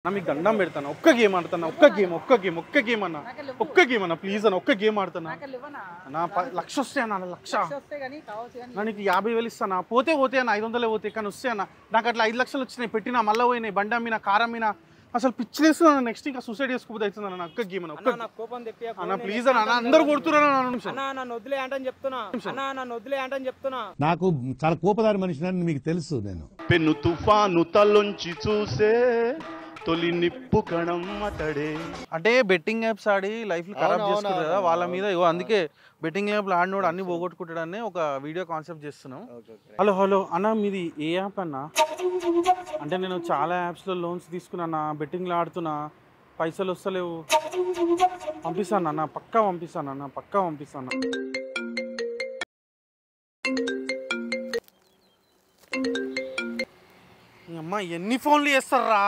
నా మీకు దండం పెడతాను ఒక్క గేమ్ ఆడుతాను ఒక్క గేమ్ అన్న ప్లీజ్ అన్న ఒక్క గేమ్ ఆడుతాను నా 1,00,000 వస్తాయి అన్న 1,00,000 నా నీకు 50,000 ఇస్తాను పోతే అన్న 500 పోతే కానీ వస్తాయి అన్న నాకు అట్లా 5 లక్షలు వచ్చినాయి పెట్టినా మళ్ళీ పోయినాయి బండి అమ్మిన కార్ అమ్మిన అసలు పిచ్చిలేస్తున్నా నెక్స్ట్ ఇంకా సూసైడ్ చేసుకోబోతే అవుతుంది అన్న ఒక్క గేమ్ అన్న ప్లీజ్ అన్న అందరూ కొడుతున్నారు చెప్తున్నా నాకు చాలా కోపదారి మనిషిని మీకు తెలుసు నేను పెను తుఫాను తలొంచి చూసే తొలి నిప్పు కణం అతడే అంటే బెట్టింగ్ యాప్స్ ఆడి లైఫ్ ఖరాబ్ చేసుకుంటారు కదా వాళ్ళ మీద అందుకే బెట్టింగ్ యాప్లు ఆడినోడు అన్ని పోగొట్టుకుంటాడని ఒక వీడియో కాన్సెప్ట్ చేస్తున్నాం. హలో అన్న మీది ఏ యాప్ అన్న? అంటే నేను చాలా యాప్స్లో లోన్స్ తీసుకున్నా బెట్టింగ్లో ఆడుతున్నా పైసలు వస్తలేవు పంపిస్తాను అన్న పక్కా పంపిస్తాను అమ్మ ఎన్ని ఫోన్లు చేస్తారా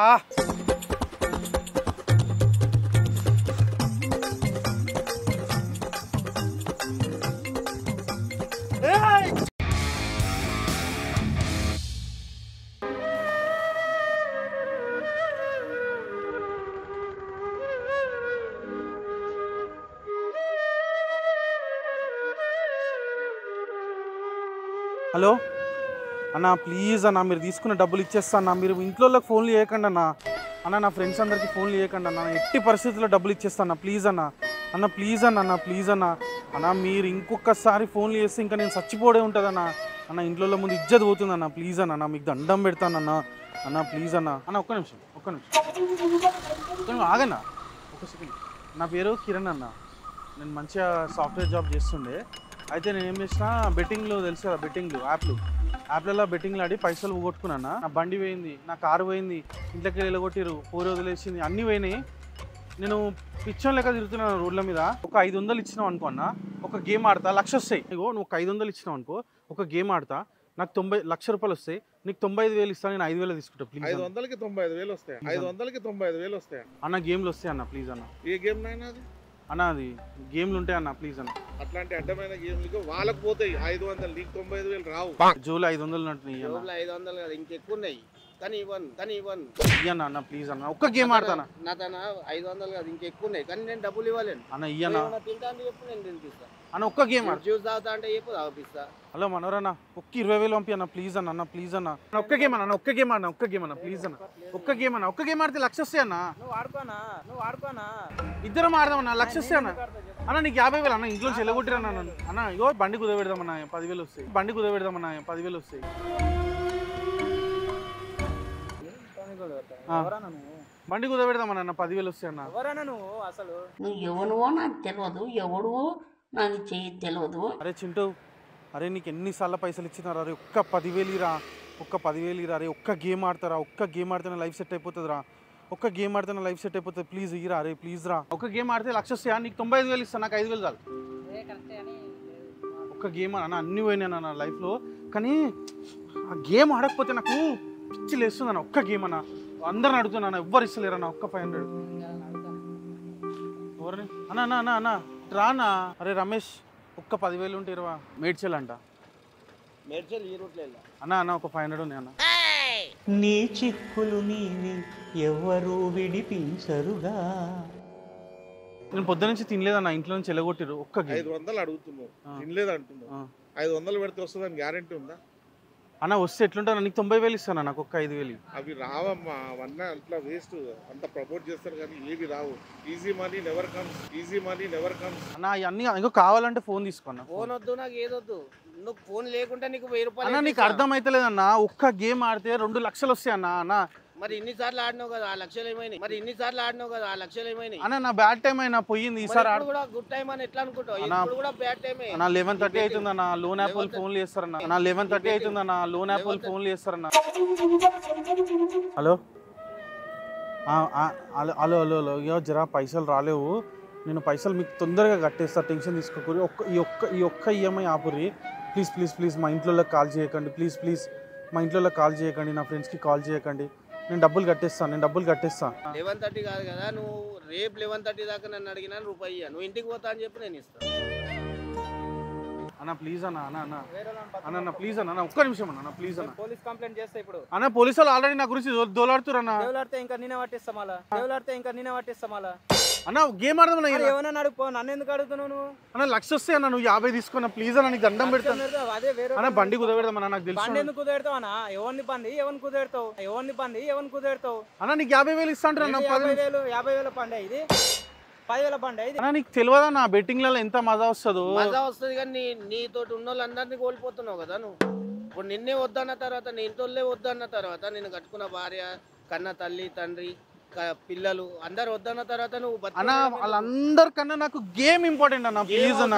హలో అన్న ప్లీజ్ అన్న మీరు తీసుకున్న డబ్బులు ఇచ్చేస్తా అన్న మీరు ఇంట్లో ఫోన్లు చేయకండి అన్న నా ఫ్రెండ్స్ అందరికీ ఫోన్లు చేయకండి అన్న ఎట్టి పరిస్థితుల్లో డబ్బులు ఇచ్చేస్తాను ప్లీజ్ అన్న ప్లీజ్ అన్న మీరు ఇంకొకసారి ఫోన్లు చేస్తే ఇంకా నేను చచ్చిపోడే ఉంటుందన్న అన్న ఇంట్లో ముందు ఇజ్జత్ పోతుందన్న ప్లీజ్ అన్న మీకు దండం పెడతానన్న ప్లీజ్ అన్న ఒక్క నిమిషం ఆగన్నా ఒక సెకండ్. నా పేరు కిరణ్ అన్న నేను మంచిగా సాఫ్ట్వేర్ జాబ్ చేస్తుండే అయితే నేను ఏం చేసిన బెట్టింగ్లో తెలుసు కదా బెట్టింగ్లు యాప్లలో బెట్టింగ్లు ఆడి పైసలు పోగొట్టుకున్నాను నా బండి పోయింది నా కారు పోయింది ఇంట్లోకి వెళ్ళగొట్టిరు పోరు వదిలేసింది అన్నీ పోయినాయి నేను పిచ్చం లెక్క తిరుగుతున్నాను రోడ్ల మీద ఒక 500 ఇచ్చినావు అనుకో అన్న ఒక గేమ్ ఆడతా 1,00,000 వస్తాయి ఇగో నువ్వు ఒక 500 ఇచ్చినావు అనుకో ఒక గేమ్ ఆడతా నాకు 1,00,000 రూపాయలు వస్తాయి నీకు 95,000 ఇస్తాను నేను 5,000 తీసుకుంటా ప్లీజ్ 500కి 95,000 వస్తాయి 500కి వస్తాయి అన్న గేమ్లు వస్తాయి అన్న ప్లీజ్ అన్న ఏ గేమ్ నైనా అది అన్న అది గేమ్లు ఉంటాయి అన్న ప్లీజ్ అన్న అట్లాంటి అడ్డమైన గేమ్లకు వాళ్ళకి పోతాయి 500 నీకు 95,000 రావు జోలు 500 నట్టు 500 కాదు ఇంకెక్కువ ఉన్నాయి కానీ ఇవ్వను ఇయ్యన్న అన్న ప్లీజ్ అన్న ఒక్క గేమ్ ఆడతానా నా తన 500 కాదు ఇంకెక్కువ ఉన్నాయి కానీ నేను డబ్బులు ఇవ్వలేను అన్న ఇయ్యన్న తింటా అని చెప్పు నేను తినిపిస్తా అన్న ఒక్క గేమ్ జ్యూస్ తాగుతా అంటే చెప్పు తాగిపిస్తా. హలో మనోరన్న ఒక్క 20,000 పంపి అన్న ప్లీజ్ అన్న ప్లీజ్ అన్న ఒక్క గేమ్ అన్న ప్లీజ్ అన్న ఒక్క గేమ్ ఆడితే 1,00,000 వస్తాయి అన్న నువ్వు ఆడుకోనా ఇద్దరం ఆడదామన్నా 1,00,000 వస్తాయి అన్న నీకు 50,000 అన్న ఇంట్లో చెల్లగొట్టిరన్న అన్న ఇగో బండి కుదబెడదామన్నా 10,000 వస్తాయి బండి కుదబెడదామన్నా 10,000 వస్తాయి అన్న నువ్వు అసలు నువ్వు ఎవరువో నాకు తెలియదు ఎవడువో నాకు తెలియదు. అరే చింటూ అరే నీకు ఎన్నిసార్లు పైసలు ఇచ్చినారా అరే ఒక్క 10,000 ఇరా అరే ఒక్క గేమ్ ఆడతారా ఒక్క గేమ్ ఆడితే లైఫ్ సెట్ అయిపోతుందిరా ఒక్క గేమ్ ఆడితే లైఫ్ సెట్ అయిపోతుంది ప్లీజ్ ఇరా అరే ప్లీజ్ రా ఒక్క గేమ్ ఆడితే 1,00,000 వస్తాయా నీకు 95,000 ఇస్తాను నాకు 5,000 చాలు ఒక్క గేమ్ అన్న అన్నీ పోయినా నా లైఫ్లో కానీ ఆ గేమ్ ఆడకపోతే నాకు పిచ్చి లేస్తుంది అన్న ఒక్క గేమ్ అన్న అందరిని అడుగుతున్నా ఎవ్వరు ఇస్తలేరు అన్న ఒక్క 500 ఎవరిని అన్న రానా అరే రమేష్ ఒక్క 10,000 ఉంటే ఇరవా మేడ్చల్ అంట ఈ రూట్లో అన్న ఒక 500 ఉన్నాయి అన్న నీ చిక్కులు నీవి ఎవరు విడిపించరుగా. నేను పొద్దు నుంచి తినలేదన్న ఇంట్లో నుంచి ఎలగొట్టిరు ఒక్క 500 అడుగుతున్నావు తినలేదు అంటున్నావు 500 పెడితే వస్తుందని గ్యారెంటీ ఉందా అన్న వస్తే ఎట్లుంటా నీకు 90,000 ఇస్తాను నాకు ఒక్క 5,000 అవి రావమ్మా అవన్నీ అట్లా వేస్ట్ అంత ప్రపోజ్ చేస్తారు కానీ ఏవి రావు ఈజీ మనీ నెవర్ కమ్స్ అన్న అవన్నీ ఇంకో కావాలంటే ఫోన్ తీసుకున్నా ఫోన్ వద్దు నాకు ఏదొద్దు నువ్వు ఫోన్ లేకుంటే నీకు 1000 రూపాయలు అన్న నీకు అర్థమైతలేదన్న ఒక్క గేమ్ ఆడితే 2,00,000 వస్తాయి అన్న మరి ఇన్నిసార్లు ఆడినావు కదా ఆ 1,00,000 ఏమైనాయి అన్న నా బ్యాడ్ టైం అయినా పోయింది ఈసారి కూడా గుడ్ టైం అని ఎట్లా అనుకుంటావు ఇప్పుడు కూడా బ్యాడ్ టైమే అన్న 11:30 అవుతుందన్న లోన్ యాప్ ఫోన్లు చేస్తారన్న 11:30 అవుతుందన్న లోన్ యాప్ ఫోన్లు చేస్తారన్న హలో హలో ఇయో జరా పైసలు రాలేవు నేను పైసలు మీకు తొందరగా కట్టేస్తా టెన్షన్ తీసుకోకూరి ఈ ఒక్క ఈఎంఐ ఆపురి ప్లీజ్ మా ఇంట్లో కాల్ చేయకండి ప్లీజ్ మా ఇంట్లో కాల్ చేయకండి నా ఫ్రెండ్స్కి కాల్ చేయకండి నేను డబ్బులు కట్టేస్తాను 11:30 కాదు కదా నువ్వు రేపు 11:30 దాకా నన్ను అడిగినా రూపాయి నువ్వు ఇంటికి పోతా అని చెప్పి నేను ఇస్తాను అన్న ప్లీజ్ అన్న అన్న అన్న అన్న అన్న ప్లీజ్ అన్న ఒక్క నిమిషం అన్న ప్లీజ్ అన్న. పోలీస్ కంప్లైంట్ చేస్తా ఇప్పుడు. అన్న పోలీసు వాళ్ళు ఆల్రెడీ నా గురించి దోలాడుతురన్నా. దేవులాడితే ఇంకా నేనే పట్టిస్తాం అలా. అన్న గేమ్ ఆడదాం ఏమన్నా అడుగు, నన్ను ఎందుకు అడుగుతున్నావు నువ్వు? అన్న 1,00,000 వస్తే అన్న నువ్వు 50 తీసుకున్నా ప్లీజ్ అన్న, నీకు దండం పెడతాను. అదే వేరే అన్న బండి కుదరపెడదామన్నా, నాకు తెలుసు. బండి ఎందుకు కుదేరుతావు అన్న? ఎవరిని కుదేరుతావు అన్న నీకు 50,000 ఇస్తా అంటారు. 50,000 బండి ఇది, 10,000 బండి ఇది. అన్న నీకు తెలియదా నా బెట్టింగ్లలో ఎంత మజా వస్తుందో? మజా వస్తుంది కానీ నీతోటి ఉన్న వాళ్ళందరినీ కోల్పోతున్నావు కదా నువ్వు. ఇప్పుడు నిన్నే వద్దన్న తర్వాత, నీ ఇంటోళ్ళే వద్దన్న తర్వాత, నేను కట్టుకున్న భార్య, కన్న తల్లి తండ్రి పిల్లలు అందరు వద్దన్న తర్వాత నువ్వు అన్న వాళ్ళందరికన్నా నాకు గేమ్ ఇంపార్టెంట్ అన్న. ప్లీజ్ అన్న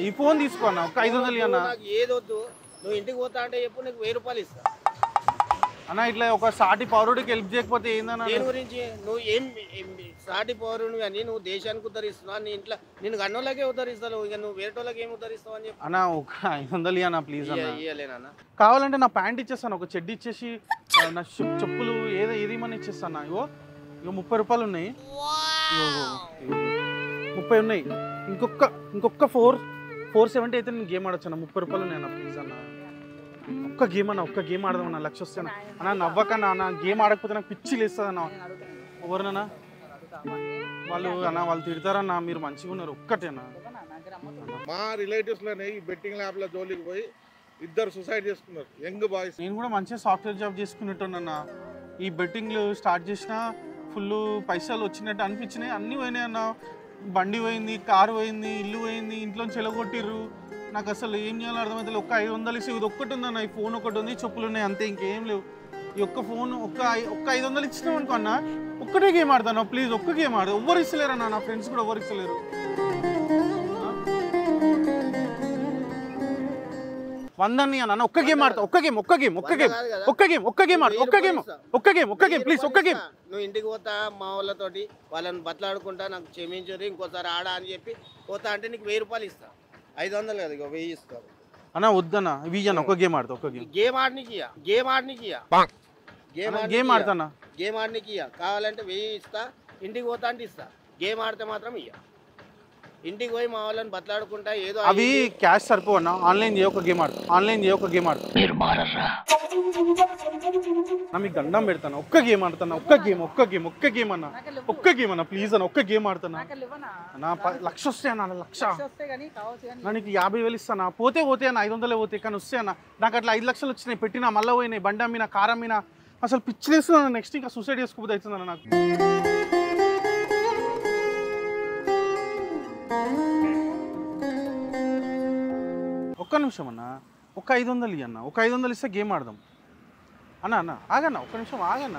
ఈ ఫోన్ తీసుకో అన్న, ఒక 500 అన్న. ఏది వద్దు, నువ్వు ఇంటికి పోతా అంటే చెప్పు, నీకు 1000 రూపాయలు ఇస్తా అన్న. ఇట్లా ఒక సాటి పౌరుడికి హెల్ప్ చేయకపోతే ఏందన్న? దేని గురించి నువ్వు ఏం సాటి పౌరుని కానీ నువ్వు దేశానికి ఉద్ధరిస్తున్నావు, నీ ఇంట్లో నేను గన్నోళ్ళకే ఉద్ధరిస్తావు, ఇక నువ్వు వేరేటోళ్ళకి ఏం ఉద్ధరిస్తావు అని చెప్పి. అన్న ఒక 500 అన్న ప్లీజ్ అన్న. ఇయ్యలేనా? కావాలంటే నా ప్యాంట్ ఇచ్చేస్తాను, ఒక చెడ్డి ఇచ్చేసి నా చెప్పులు ఏదేమని ఇచ్చేస్తాను. ఇగో 30 రూపాయలు ఉన్నాయి, 30 ఉన్నాయి. ఇంకొక 470 అయితే నేను గేమ్ ఆడొచ్చు అన్న. 30 రూపాయలు ఉన్నాయి అన్న ప్లీజ్ అన్న. ఒక్క గేమ్ ఆడదాం అన్న. 1,00,000 వస్తే అన్న నవ్వకన్నా అన్న. గేమ్ ఆడకపోతే నాకు పిచ్చి లేస్తుంది అన్న. ఎవరినన్నా వాళ్ళు తిడతారన్నా, మీరు మంచిగా ఉన్నారు ఒక్కటేనా? మా రిలేటివ్స్ లోనే ఈ బెట్టింగ్ యాప్ లో జోలికి పోయి 2 సూసైడ్ చేసుకున్నారు, యంగ్ బాయ్స్. నేను కూడా మంచిగా సాఫ్ట్వేర్ జాబ్ చేసుకున్నట్టున్నా. ఈ బెట్టింగ్లు స్టార్ట్ చేసిన ఫుల్ పైసలు వచ్చినట్టు అనిపించినాయి, అన్నీ పోయినాయి అన్న. బండి పోయింది, కారు పోయింది, ఇల్లు పోయింది, ఇంట్లోంచి చెలగొట్టిర్రు. నాకు అసలు ఏం చేయాలో అర్థమైతే ఒక్క 500 ఇస్తే ఇది ఒక్కటి ఉందన్న. ఈ ఫోన్ ఒకటి ఉంది, చెప్పులు ఉన్నాయి, అంతే, ఇంకేం లేవు. ఈ ఒక్క ఫోన్ ఒక్క 500 ఇచ్చినాం అనుకో అన్న, ఒక్కటే గేమ్ ఆడతాను ప్లీజ్. ఒక్క గేమ్ ఆడదు, ఎవ్వరు ఇస్తలేరు అన్న. నా ఫ్రెండ్స్ కూడా ఎవరు ఇస్తలేరు. 100 అన్న. ఒక్క గేమ్ ఆడతా, ఒక్క గేమ్ ప్లీజ్, ఒక్క గేమ్. నువ్వు ఇంటికి పోతా మా వాళ్ళతోటి వాళ్ళని బతలాడుకుంటా, నాకు క్షమించరు ఇంకోసారి ఆడా అని చెప్పి పోతా అంటే నీకు 1000 రూపాయలు ఇస్తా. 500 కదా, ఇక 1000 ఇస్తావు అన్న. వద్దన్న ఇవి అన్న, ఒక్క గేమ్ ఆడతా, ఒక్క గేమ్ ఆడనికి కావాలంటే 1000 ఇస్తా. ఇంటికి పోతా అంటే ఇస్తా, గేమ్ ఆడితే మాత్రం ఇయ్య. ఇంటికి పోయి మా వాళ్ళని బతలాడుకుంటా ఏదో అవి క్యాష్ సరిపో అన్న. ఆన్లైన్ చేయ, ఒక గేమ్ ఆడతా. మీకు దండం పెడతాను, ఒక్క గేమ్ ఆడతాను. ఒక్క గేమ్ అన్న. ఒక్క గేమ్ అన్న ప్లీజ్ అన్న. ఒక్క గేమ్ ఆడతాను అన్న. 1,00,000 వస్తే అన్న, 1,00,000 నీకు 50,000 ఇస్తాను. పోతే అన్న, 500 పోతే కానీ వస్తే అన్న. నాకు అట్లా 5,00,000 వచ్చినాయి, పెట్టినా మళ్ళీ పోయినాయి. బండి అమ్మినా, కారం అమ్మినా, అసలు పిచ్చిలేస్తున్నాను. నెక్స్ట్ ఇంకా సూసైడ్ చేసుకోబోతే అవుతుందన్న నాకు. ఒక్క నిమిషం అన్న, ఒక 500 ఇయ్యన్న. ఒక 500 ఇస్తే గేమ్ ఆడదాం అన్న. ఆగన్న, ఒక్క నిమిషం ఆగన్న.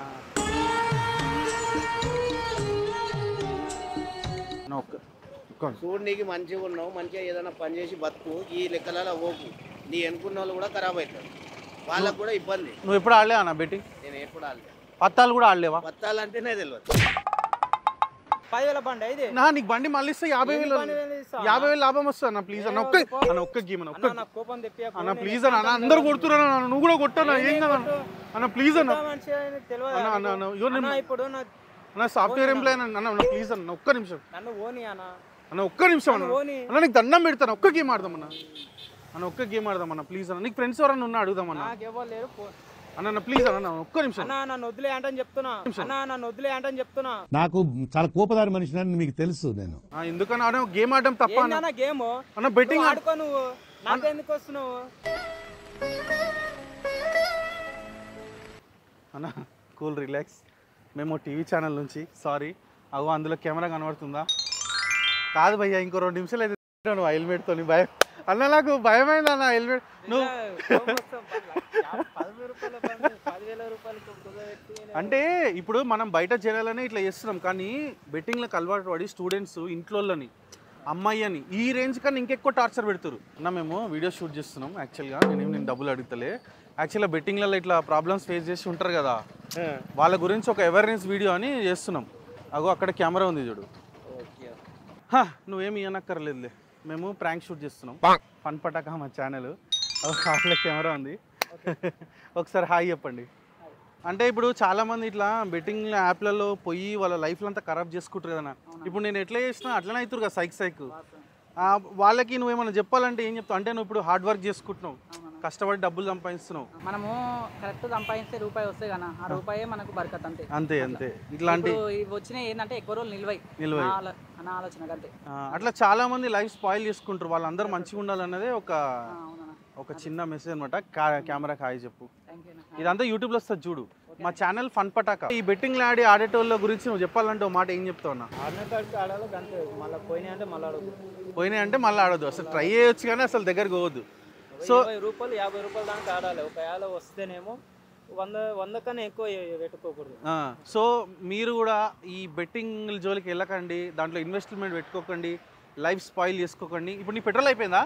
చూడు, నీకు మంచిగా ఉన్నావు, మంచిగా ఏదైనా పని చేసి బతుకు. ఈ లెక్కలలో పోకు, నీ ఎన్నుకున్న వాళ్ళు కూడా ఖరాబ్ అవుతారు, వాళ్ళకు కూడా ఇబ్బంది. నువ్వు ఎప్పుడు ఆడలేవా అన్న బెట్టింగ్? నేను ఎప్పుడు ఆడలేదు. పత్తాలు కూడా ఆడలేవా? పత్తాలు అంటేనే తెలియదు. 10,000 బండి ఇది. నీకు బండి మళ్ళీ ఇస్తే 50,000 లాభం వస్తుంది అన్న ప్లీజ్ అన్న. ఒక్క గేమ్ అన్న. కోపం తెప్పి అన్న ప్లీజ్ అన్న. అన్న అందరు కొడుతున్నా, నువ్వు కూడా కొట్టనా? ఏం కదా అన్న ప్లీజ్ అన్న. అన్న సాఫ్ట్వేర్ ఎంప్లాయ్ అన్న, ప్లీజ్ అన్న. ఒక్క నిమిషం అన్న, ఒక్క నిమిషం అన్న. నీకు దండం పెడతాను, ఒక్క గేమ్ ఆడదాం అన్న. ఒక్క గేమ్ ఆడదాం అన్న ప్లీజ్ అన్న. నీకు ఫ్రెండ్స్ ఎవరన్నా ఉన్నా అడుగుదామన్నా అన్న ప్లీజ్ అన్న. ఒక్క నిమిషం నన్ను వదిలే అంటని చెప్తున్నా. నాకు చాలా కోపదారి మనిషిని మీకు తెలుసు. నేను ఎందుకన్నా గేమ్ ఆడడం తప్ప అన్న. గేమ్ అన్న బెట్టింగ్ ఆడుకో, నువ్వు నాకు ఎందుకు వస్తున్నావు అన్న? Cool, relax. మేము టీవీ ఛానల్ నుంచి. సారీ, అగో అందులో కెమెరా కనబడుతుందా? కాదు భయ్యా, ఇంకో 2 నిమిషాలు అయితే నువ్వు హెల్మెట్తో. భయం అన్న, నాకు భయమైంది అన్న హెల్మెట్. నువ్వు అంటే ఇప్పుడు మనం బయట చేయాలని ఇట్లా చేస్తున్నాం, కానీ బెట్టింగ్లకు అలవాటు పడి స్టూడెంట్స్ ఇంట్లోని అమ్మాయి అని ఈ రేంజ్ కన్నా ఇంకెక్కువ టార్చర్ పెడతారు అన్న. మేము వీడియో షూట్ చేస్తున్నాం యాక్చువల్గా. నేను డబ్బులు అడుగుతలే. యాక్చువల్గా బెట్టింగ్లలో ఇట్లా ప్రాబ్లమ్స్ ఫేస్ చేసి ఉంటారు కదా, వాళ్ళ గురించి ఒక అవేర్నెస్ వీడియో అని చేస్తున్నాం. అగో అక్కడ కెమెరా ఉంది చూడు. నువ్వేమి ఇవ్వనక్కర్లేదులే, మేము ప్రాంక్ షూట్ చేస్తున్నాం. ఫన్ పటాకా మా ఛానల్. అక్కడ కెమెరా ఉంది, ఒకసారి హాయ్ చెప్పండి. అంటే ఇప్పుడు చాలామంది ఇట్లా బెట్టింగ్ యాప్లలో పోయి వాళ్ళ లైఫ్లో అంతా ఖరాబ్ చేసుకుంటారు కదన్నా. ఇప్పుడు నేను ఎట్లా చేసినా అట్లనే అవుతారు కదా, సైక్ వాళ్ళకి నువ్వేమన్నా చెప్పాలంటే ఏం చెప్తావు? అంటే నువ్వు ఇప్పుడు హార్డ్ వర్క్ చేసుకుంటున్నావు, కష్టపడి డబ్బులు సంపాదిస్తున్నావు. మనము కరెక్ట్ సంపాదిస్తే రూపాయి వస్తే కదా ఆ రూపాయే మనకు బరకత్ అంతే. అంతే అంతే. ఇట్లాంటి ఇవి వచ్చినాయి ఏంటంటే ఎక్కువ రోజులు నిల్వై నా ఆలోచన అంతే. అట్లా చాలా మంది లైఫ్ స్పాయిల్ చేసుకుంటారు. వాళ్ళందరూ మంచిగా ఉండాలన్నదే ఒక చిన్న మెసేజ్ అనమాట. కెమెరా హాయ్ చెప్పు. ఇదంతా యూట్యూబ్లో వస్తుంది చూడు. మా ఛానల్ ఫన్ పటాక. ఈ బెట్టింగ్ ఆడి ఆడేటోళ్ళ గురించి నువ్వు చెప్పాలంటే ఒక మాట ఏం చెప్తావు అన్న? ఆడాలి అంతే. మళ్ళీ పోయినాయి అంటే మళ్ళీ ఆడదు. పోయినాయి అంటే మళ్ళీ ఆడొద్దు. అసలు ట్రై చేయొచ్చు కానీ అసలు దగ్గరికి పోవద్దు. సో 20 రూపాయలు 50 రూపాయలు దాకా ఆడాలి. ఒక ఏళ్ళ వస్తేనేమో 100 కన్నా ఎక్కువ పెట్టుకోకూడదు. సో మీరు కూడా ఈ బెట్టింగ్ జోలికి వెళ్ళకండి, దాంట్లో ఇన్వెస్ట్మెంట్ పెట్టుకోకండి, లైఫ్ స్పాయిల్ చేసుకోకండి. ఇప్పుడు నీ పెట్రోల్ అయిపోయిందా?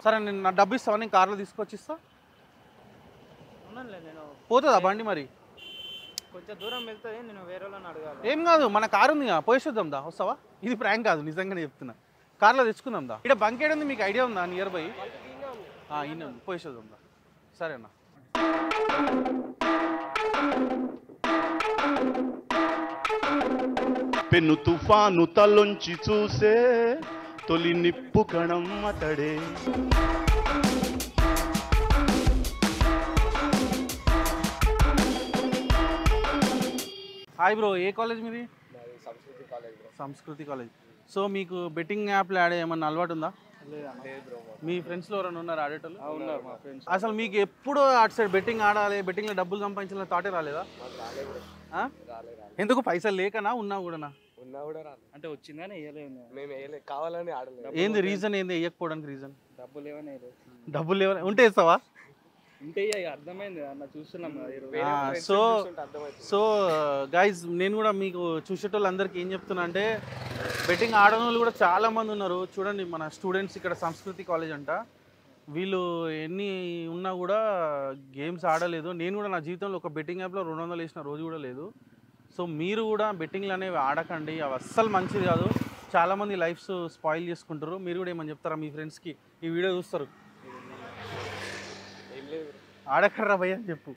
సరే నేను నా డబ్బు ఇస్తావా? నేను కార్లో తీసుకొచ్చి ఇస్తా. నేను పోతుందా బండి? మరి కొంచెం దూరం వెళ్తే నేను వేరే వాళ్ళని అడగాలి. ఏం కాదు, మన కారు ఉంది, పోయేద్దాం దా. వస్తావా? ఇది ప్రాంక్ కాదు, నిజంగానే చెప్తున్నా. కార్లో తెచ్చుకుందాం దా. ఇక్కడ బంక్ ఏడుంది మీకు ఐడియా ఉందా? నియర్ బై ఇన్న ఉంది, పోయేద్దాం దా. సరేనా? పెను తుఫాను తలొంచి చూసే తొలి నిప్పు కణం అతడే. హాయ్ బ్రో, ఏ కాలేజ్ మీది? సంస్కృతి కాలేజ్. సో మీకు బెట్టింగ్ యాప్లు ఆడే ఏమన్నా అలవాటు ఉందా? మీ ఫ్రెండ్స్లో ఎవరైనా ఉన్నారు ఆడేటోళ్ళు? అసలు మీకు ఎప్పుడు అటు సైడ్ బెట్టింగ్ ఆడాలి, బెట్టింగ్లో డబ్బులు సంపాదించాలని థాటే రాలేదా? ఎందుకు? పైసలు లేకనా? ఉన్నా కూడానా? అంటే వచ్చిందని కావాలని ఆడలేదు. ఏంది రీజన్? ఏంది వేయకపోవడానికి రీజన్? డబ్బులు ఏమైనా డబ్బులు లేవని ఉంటే వేస్తావా? ఉంటే అర్థమైంది అన్న, చూస్తున్నాం. సో గైజ్, నేను కూడా మీకు చూసేటోళ్ళందరికీ ఏం చెప్తున్నా అంటే, బెట్టింగ్ ఆడని వాళ్ళు కూడా చాలామంది ఉన్నారు. చూడండి మన స్టూడెంట్స్ ఇక్కడ సంస్కృతి కాలేజ్ అంట, వీళ్ళు ఎన్ని ఉన్నా కూడా గేమ్స్ ఆడలేదు. నేను కూడా నా జీవితంలో ఒక బెట్టింగ్ యాప్లో 200 వేసిన రోజు కూడా లేదు. సో మీరు కూడా బెట్టింగ్లు అనేవి ఆడకండి, అవి అస్సలు మంచిది కాదు. చాలామంది లైఫ్స్ స్పాయిల్ చేసుకుంటారు. మీరు కూడా ఏమని చెప్తారా మీ ఫ్రెండ్స్కి? ఈ వీడియో చూస్తారు, ఆడకర్రా భయ్య అని చెప్పు.